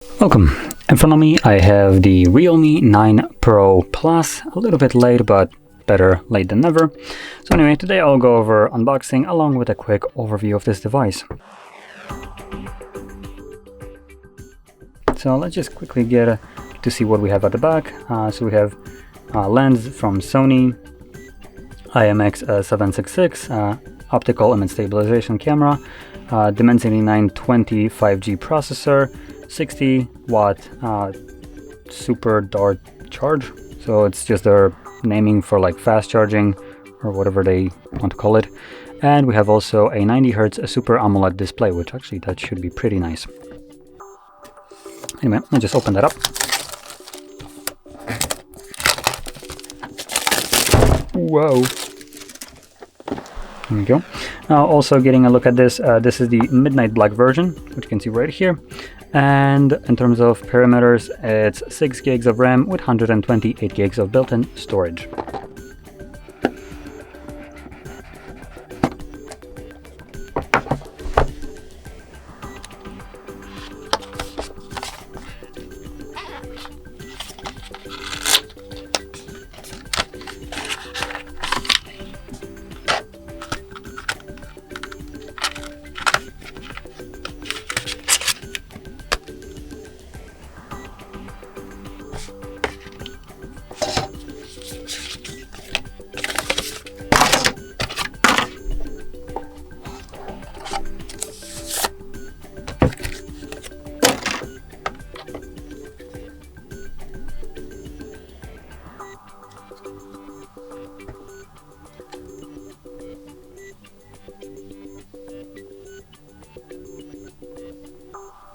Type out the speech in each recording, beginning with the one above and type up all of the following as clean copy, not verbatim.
Welcome. In front of me I have the Realme 9 Pro Plus, a little bit late but better late than never. So anyway, today I'll go over unboxing along with a quick overview of this device. So let's just quickly get to see what we have at the back. So we have lens from Sony, IMX766, optical image stabilization camera, Dimensity 920 5G processor, 60 watt super dart charge. So it's just their naming for like fast charging or whatever they want to call it. And we have also a 90 Hz Super AMOLED display, which actually that should be pretty nice. Anyway, I'll just open that up. Whoa. There we go. Now also getting a look at this, this is the midnight black version, which you can see right here. And in terms of parameters, it's 6 gigs of RAM with 128 gigs of built-in storage.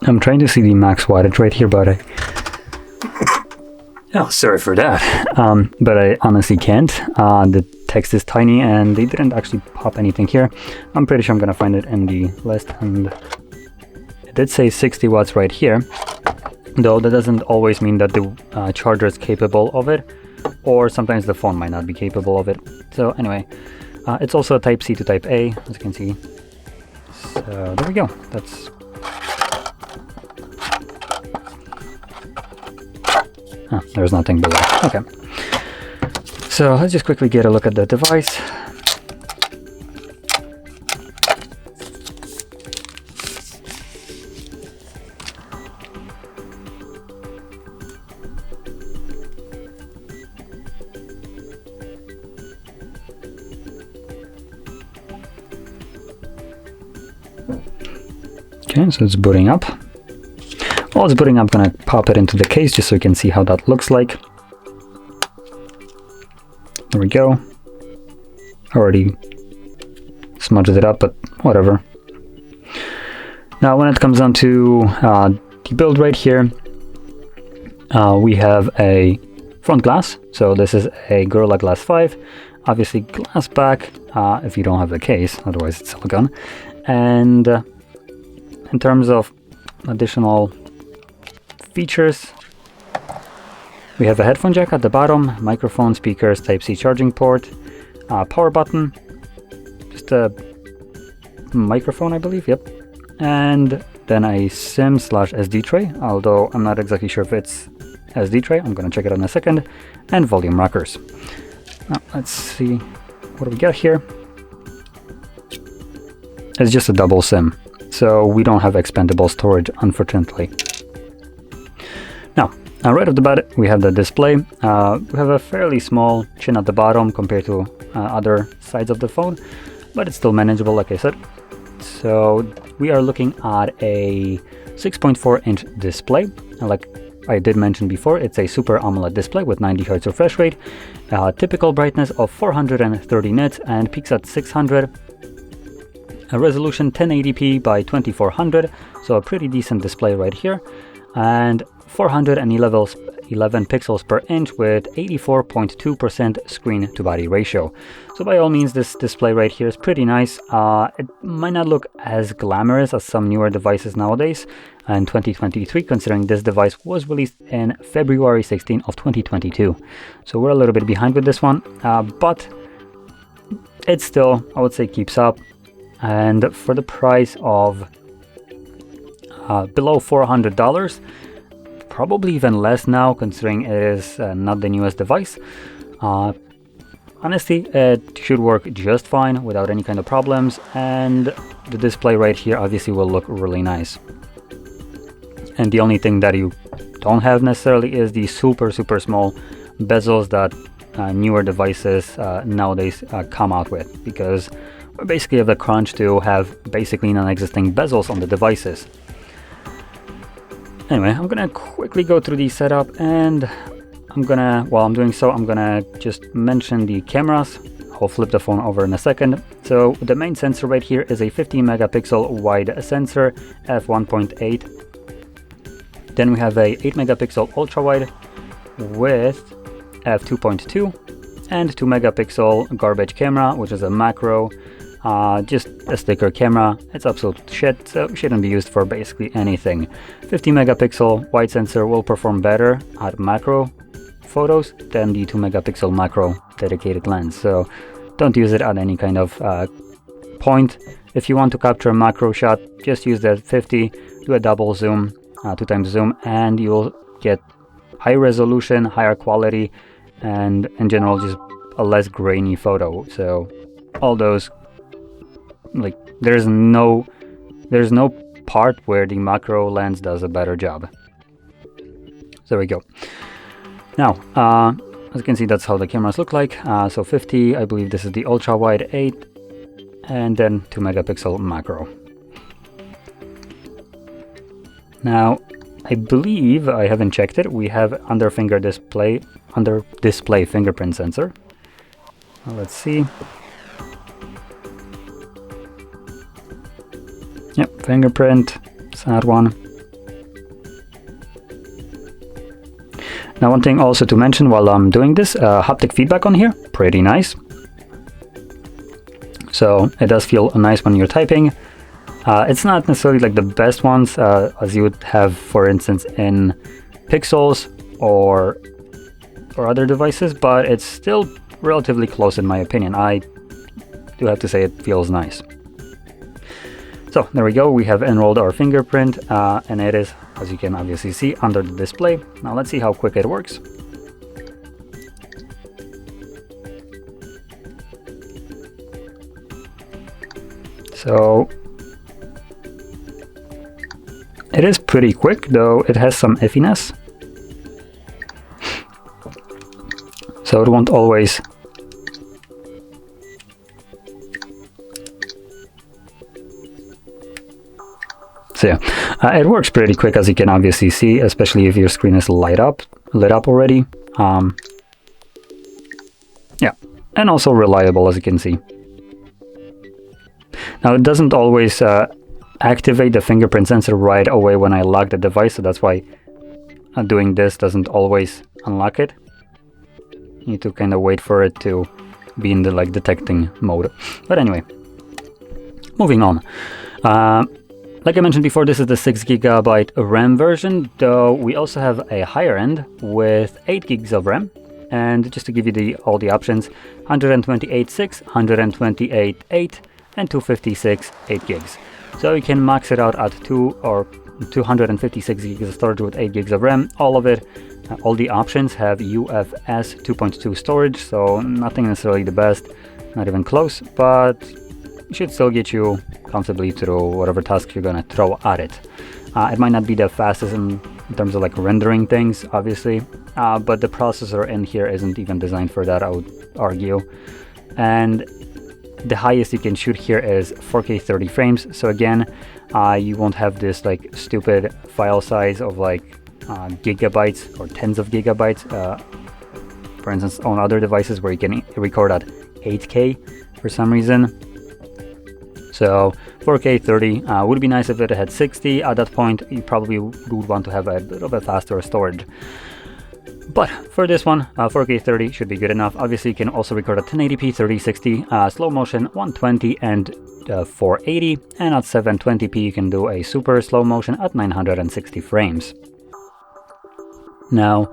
I'm trying to see the max wattage right here, but oh, sorry for that. But I honestly can't. The text is tiny and they didn't actually pop anything here. I'm pretty sure I'm gonna find it in the list, and it did say 60 watts right here, though that doesn't always mean that the charger is capable of it, or sometimes the phone might not be capable of it. So anyway, it's also a Type C to Type A, as you can see. So there we go. That's there's nothing below. Okay. So let's just quickly get a look at the device. Okay, so it's booting up. While it's booting, I'm gonna pop it into the case just so you can see how that looks like. There we go. Already smudged it up, but whatever. Now when it comes down to the build right here, we have a front glass. So this is a Gorilla Glass 5. Obviously glass back if you don't have the case, otherwise it's silicone. And in terms of additional features, we have a headphone jack at the bottom, microphone, speakers, Type-C charging port, power button, just a microphone I believe, yep, and then a SIM/SD tray, although I'm not exactly sure if it's SD tray. I'm gonna check it out in a second, and volume rockers. Now let's see what do we got here. It's just a double SIM, so we don't have expandable storage, unfortunately. Now, right off the bat, we have the display. We have a fairly small chin at the bottom compared to other sides of the phone, but it's still manageable, like I said. So we are looking at a 6.4-inch display. And like I did mention before, it's a Super AMOLED display with 90 Hz refresh rate, typical brightness of 430 nits, and peaks at 600. A resolution 1080p by 2400, so a pretty decent display right here. And 411 pixels per inch with 84.2% screen to body ratio. So by all means, this display right here is pretty nice. It might not look as glamorous as some newer devices nowadays in 2023, considering this device was released in February 16 of 2022. So we're a little bit behind with this one, but it still, I would say, keeps up. And for the price of below $400, probably even less now, considering it is not the newest device. Honestly, it should work just fine without any kind of problems, and the display right here obviously will look really nice. And the only thing that you don't have necessarily is the super small bezels that newer devices nowadays come out with, because we basically have the crunch to have basically non-existing bezels on the devices. Anyway, I'm gonna quickly go through the setup, and while I'm doing so, I'm gonna just mention the cameras. I'll flip the phone over in a second. So the main sensor right here is a 15 megapixel wide sensor, f1.8. Then we have a 8 megapixel ultra wide with f2.2 and 2 megapixel garbage camera, which is a macro, just a sticker camera. It's absolute shit, so it shouldn't be used for basically anything. 15 megapixel wide sensor will perform better at macro photos than the 2 megapixel macro dedicated lens, so don't use it at any kind of point. If you want to capture a macro shot, just use the 50, do a double zoom, 2 times zoom, and you'll get high resolution, higher quality, and in general just a less grainy photo. So all those, like, there's no part where the macro lens does a better job. So there we go. Now, as you can see, that's how the cameras look like. So 50, I believe this is the ultra wide 8, and then 2 megapixel macro. Now, I believe, I haven't checked it, we have under display fingerprint sensor. Let's see. Yep, fingerprint, it's that one. Now, one thing also to mention while I'm doing this, haptic feedback on here, pretty nice. So it does feel nice when you're typing. It's not necessarily like the best ones as you would have, for instance, in Pixels or other devices, but it's still relatively close in my opinion. I do have to say it feels nice. So there we go, we have enrolled our fingerprint, and it is, as you can obviously see, under the display. Now let's see how quick it works. So it is pretty quick, though it has some iffiness. So it won't always So yeah, it works pretty quick, as you can obviously see, especially if your screen is lit up already. Yeah, and also reliable, as you can see. Now, it doesn't always activate the fingerprint sensor right away when I lock the device, so that's why doing this doesn't always unlock it. You need to kind of wait for it to be in the detecting mode. But anyway, moving on. Like I mentioned before, this is the 6 GB RAM version, though we also have a higher end with 8 gigs of RAM. And just to give you all the options, 128.6, 128.8, and 256 8 gigs. So you can max it out at 256 gigs of storage with 8 gigs of RAM. All of it, all the options have UFS 2.2 storage, so nothing necessarily the best, not even close, but it should still get you comfortably through whatever task you're gonna throw at it. It might not be the fastest in terms of rendering things, obviously, but the processor in here isn't even designed for that, I would argue. And the highest you can shoot here is 4K 30 frames. So again, you won't have this stupid file size of gigabytes or tens of gigabytes. For instance, on other devices where you can record at 8K for some reason. So 4K 30 would be nice if it had 60. At that point, you probably would want to have a bit of a faster storage. But for this one, 4K 30 should be good enough. Obviously, you can also record at 1080p, 3060, slow motion 120 and 480. And at 720p, you can do a super slow motion at 960 frames. Now,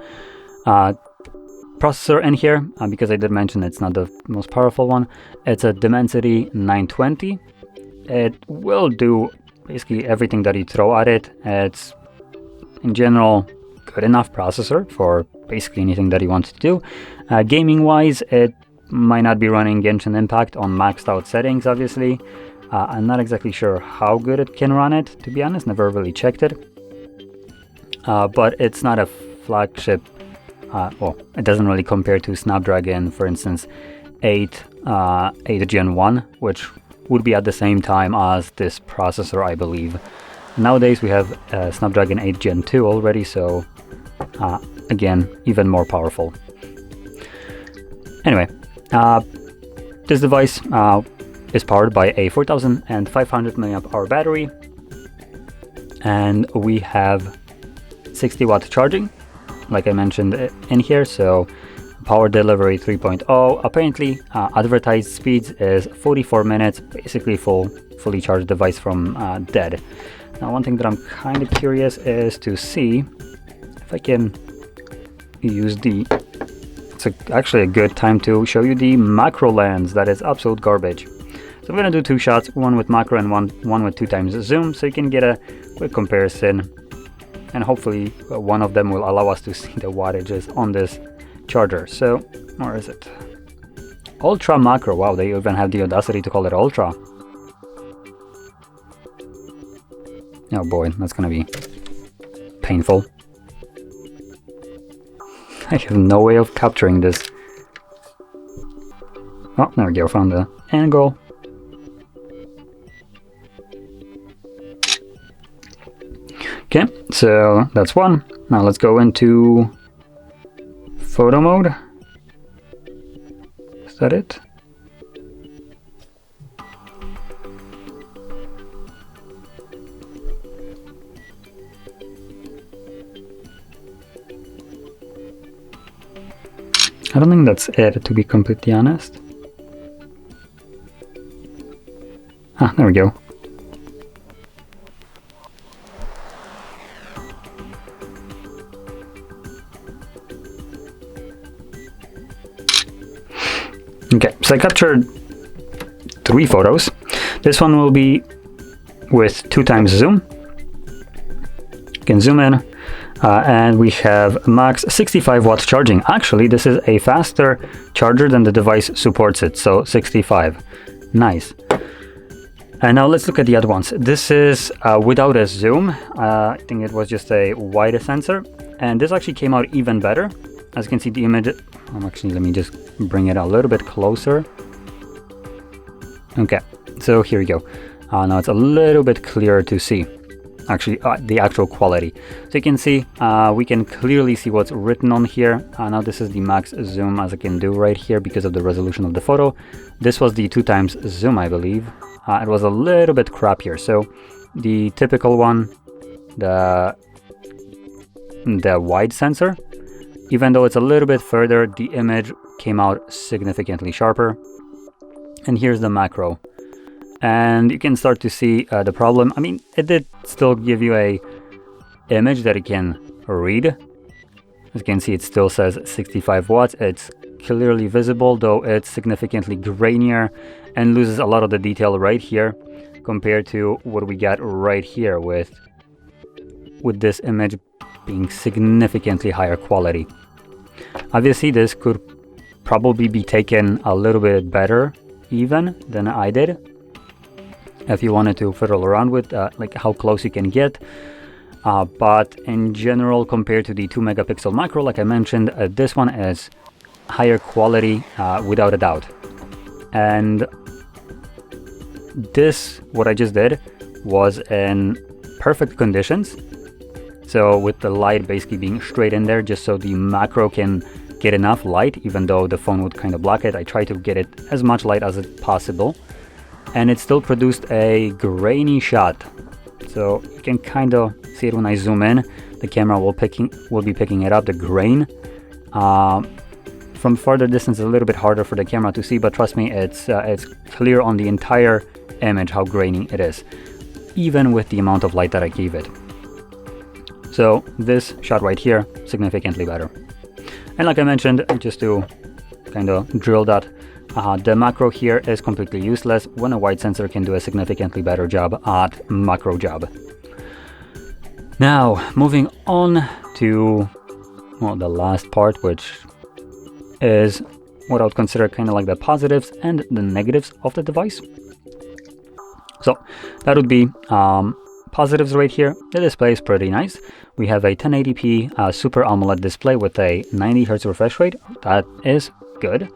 processor in here, because I did mention it's not the most powerful one, it's a Dimensity 920. It will do basically everything that you throw at it. It's in general good enough processor for basically anything that you want to do. Gaming wise, it might not be running Genshin Impact on maxed out settings, obviously. I'm not exactly sure how good it can run it, to be honest, never really checked it. But it's not a flagship, well, it doesn't really compare to Snapdragon, for instance, 8 Gen 1, which would be at the same time as this processor, I believe. Nowadays we have Snapdragon 8 Gen 2 already, so again, even more powerful. Anyway, this device is powered by a 4500 mAh battery, and we have 60 watt charging, like I mentioned in here, so power delivery 3.0. Apparently advertised speeds is 44 minutes, basically fully charged device from dead. Now one thing that I'm kind of curious is to see if I can use it's actually a good time to show you the macro lens. That is absolute garbage. So I'm going to do 2 shots, one with macro and one with 2 times zoom, so you can get a quick comparison, and hopefully one of them will allow us to see the wattages on this charger. So where is it? Ultra macro. Wow, they even have the audacity to call it ultra. Oh boy, that's gonna be painful. I have no way of capturing this. Oh, there we go, found the angle. Okay, so that's one. Now let's go into photo mode. Is that it? I don't think that's it, to be completely honest. Ah, there we go. Okay, so I captured 3 photos. This one will be with 2 times zoom. You can zoom in, and we have max 65 watts charging. Actually, this is a faster charger than the device supports it, so 65. Nice. And now let's look at the other ones. This is without a zoom. I think it was just a wide sensor, and this actually came out even better. As you can see, the image, actually, let me just bring it a little bit closer. Okay, so here we go. Now it's a little bit clearer to see, actually, the actual quality. So you can see, we can clearly see what's written on here. Now this is the max zoom as I can do right here because of the resolution of the photo. This was the 2 times zoom, I believe. It was a little bit crappier. So the typical one, the wide sensor, even though it's a little bit further, the image came out significantly sharper. And here's the macro. And you can start to see the problem. I mean, it did still give you a image that it can read. As you can see, it still says 65 watts. It's clearly visible, though it's significantly grainier and loses a lot of the detail right here compared to what we got right here with this image being significantly higher quality. Obviously, this could probably be taken a little bit better even than I did if you wanted to fiddle around with like how close you can get. But in general, compared to the 2 megapixel macro, like I mentioned, this one is higher quality without a doubt. And this, what I just did, was in perfect conditions. So with the light basically being straight in there, just so the macro can get enough light, even though the phone would kind of block it. I try to get it as much light as possible. And it still produced a grainy shot. So you can kind of see it when I zoom in. The camera will be picking it up, the grain. From farther distance, it's a little bit harder for the camera to see, but trust me, it's clear on the entire image how grainy it is, even with the amount of light that I gave it. So this shot right here, significantly better. And like I mentioned, just to kind of drill that, the macro here is completely useless when a wide sensor can do a significantly better job at macro job. Now, moving on to, well, the last part, which is what I would consider kind of like the positives and the negatives of the device. So that would be positives right here. The display is pretty nice. We have a 1080p Super AMOLED display with a 90 Hz refresh rate. That is good.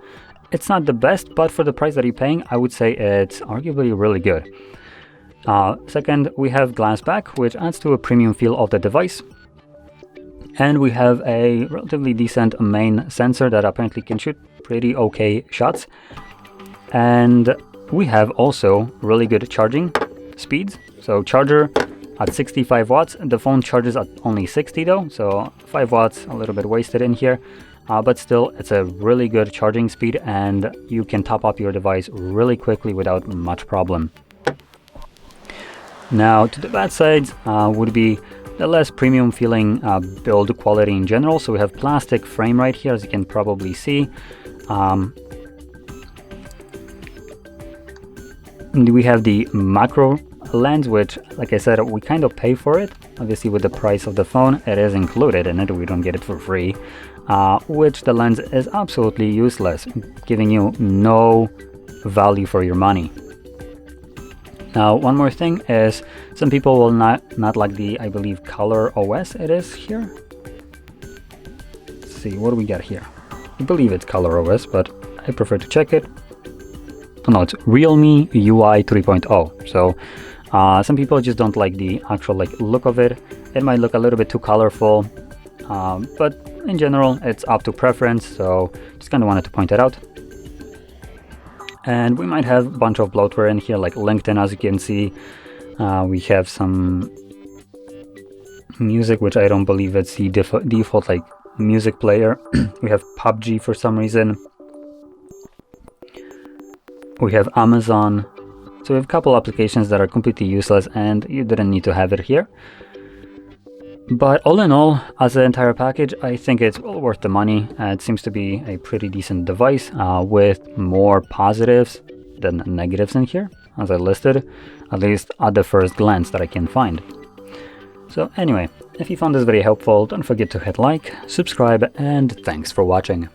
It's not the best, but for the price that you're paying, I would say it's arguably really good. Second, we have glass back, which adds to a premium feel of the device. And we have a relatively decent main sensor that apparently can shoot pretty okay shots. And we have also really good charging speeds. So charger at 65 watts. The phone charges at only 60 though, so 5 watts, a little bit wasted in here. But still, it's a really good charging speed, and you can top up your device really quickly without much problem. Now, to the bad sides would be the less premium feeling build quality in general. So we have plastic frame right here, as you can probably see. We have the macro lens, which, like I said, we kind of pay for it. Obviously, with the price of the phone, it is included in it. We don't get it for free, which the lens is absolutely useless, giving you no value for your money. Now, one more thing is some people will not like the, I believe, Color OS it is here. Let's see, what do we got here? I believe it's Color OS, but I prefer to check it. Oh, no, it's Realme UI 3.0. So some people just don't like the actual look of it. It might look a little bit too colorful, but in general, it's up to preference. So just kind of wanted to point it out. And we might have a bunch of bloatware in here, like LinkedIn, as you can see. We have some music, which I don't believe it's the default music player. We have PUBG for some reason. We have Amazon. So we have a couple applications that are completely useless, and you didn't need to have it here. But all in all, as an entire package, I think it's well worth the money. It seems to be a pretty decent device with more positives than negatives in here, as I listed, at least at the first glance that I can find. So anyway, if you found this video helpful, don't forget to hit like, subscribe, and thanks for watching.